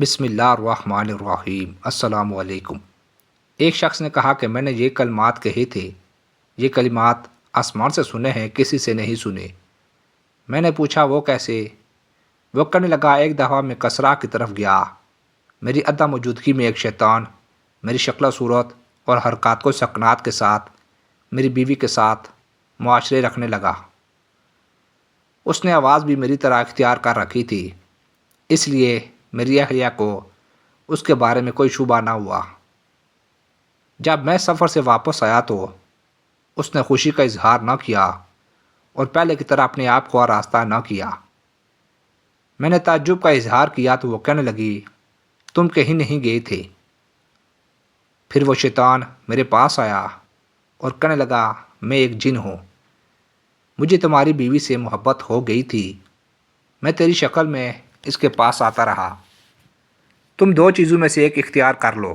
بسم اللہ الرحمن الرحیم۔ السلام علیکم۔ ایک شخص نے کہا کہ میں نے یہ کلمات کہے تھے، یہ کلمات آسمان سے سنے ہیں، کسی سے نہیں سنے۔ میں نے پوچھا وہ کیسے؟ وہ کہنے لگا ایک دفعہ میں کسرا کی طرف گیا، میری عدم موجودگی میں ایک شیطان میری شکل و صورت اور حرکات کو سکنات کے ساتھ میری بیوی کے ساتھ معاشرے رکھنے لگا۔ اس نے آواز بھی میری طرح اختیار کر رکھی تھی، اس لیے میری اہلیہ کو اس کے بارے میں کوئی شبہ نہ ہوا۔ جب میں سفر سے واپس آیا تو اس نے خوشی کا اظہار نہ کیا اور پہلے کی طرح اپنے آپ کو آراستہ نہ کیا۔ میں نے تعجب کا اظہار کیا تو وہ کہنے لگی تم کہیں نہیں گئے تھے۔ پھر وہ شیطان میرے پاس آیا اور کہنے لگا میں ایک جن ہوں، مجھے تمہاری بیوی سے محبت ہو گئی تھی، میں تیری شکل میں اس کے پاس آتا رہا، تم دو چیزوں میں سے ایک اختیار کر لو،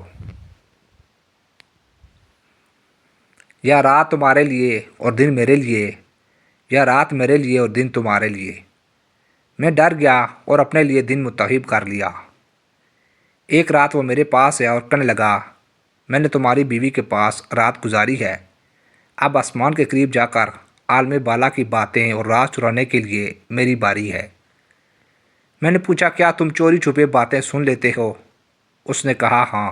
یا رات تمہارے لیے اور دن میرے لیے، یا رات میرے لیے اور دن تمہارے لیے۔ میں ڈر گیا اور اپنے لیے دن منتخب کر لیا۔ ایک رات وہ میرے پاس آیا اور کہنے لگا میں نے تمہاری بیوی کے پاس رات گزاری ہے، اب آسمان کے قریب جا کر عالم بالا کی باتیں اور راز چرانے کے لیے میری باری ہے۔ میں نے پوچھا کیا تم چوری چھپے باتیں سن لیتے ہو؟ اس نے کہا ہاں۔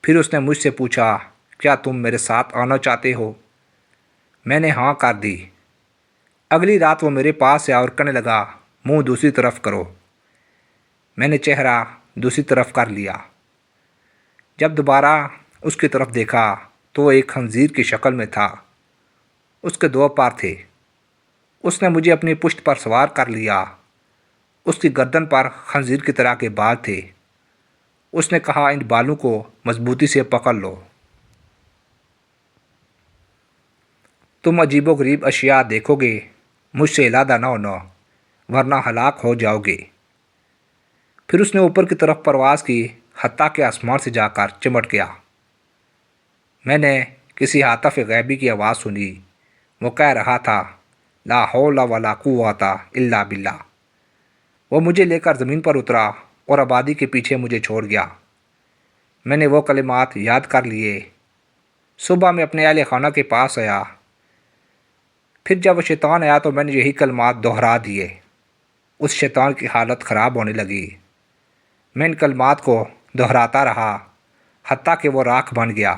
پھر اس نے مجھ سے پوچھا کیا تم میرے ساتھ آنا چاہتے ہو؟ میں نے ہاں کر دی۔ اگلی رات وہ میرے پاس آیا اور کہنے لگا منہ دوسری طرف کرو۔ میں نے چہرہ دوسری طرف کر لیا۔ جب دوبارہ اس کی طرف دیکھا تو وہ ایک خنزیر کی شکل میں تھا، اس کے دو پار تھے۔ اس نے مجھے اپنی پشت پر سوار کر لیا، اس کی گردن پر خنزیر کی طرح کے بال تھے۔ اس نے کہا ان بالوں کو مضبوطی سے پکڑ لو، تم عجیب و غریب اشیاء دیکھو گے، مجھ سے علیحدہ نہ ہونا ورنہ ہلاک ہو جاؤ گے۔ پھر اس نے اوپر کی طرف پرواز کی حتیٰ کہ آسمان سے جا کر چمٹ گیا۔ میں نے کسی ہاتف غیبی کی آواز سنی، وہ کہہ رہا تھا لا حول ولا قوت الا باللہ۔ وہ مجھے لے کر زمین پر اترا اور آبادی کے پیچھے مجھے چھوڑ گیا۔ میں نے وہ کلمات یاد کر لیے۔ صبح میں اپنے اہل خانہ کے پاس آیا، پھر جب وہ شیطان آیا تو میں نے یہی کلمات دہرا دیے۔ اس شیطان کی حالت خراب ہونے لگی۔ میں ان کلمات کو دہراتا رہا حتیٰ کہ وہ راکھ بن گیا۔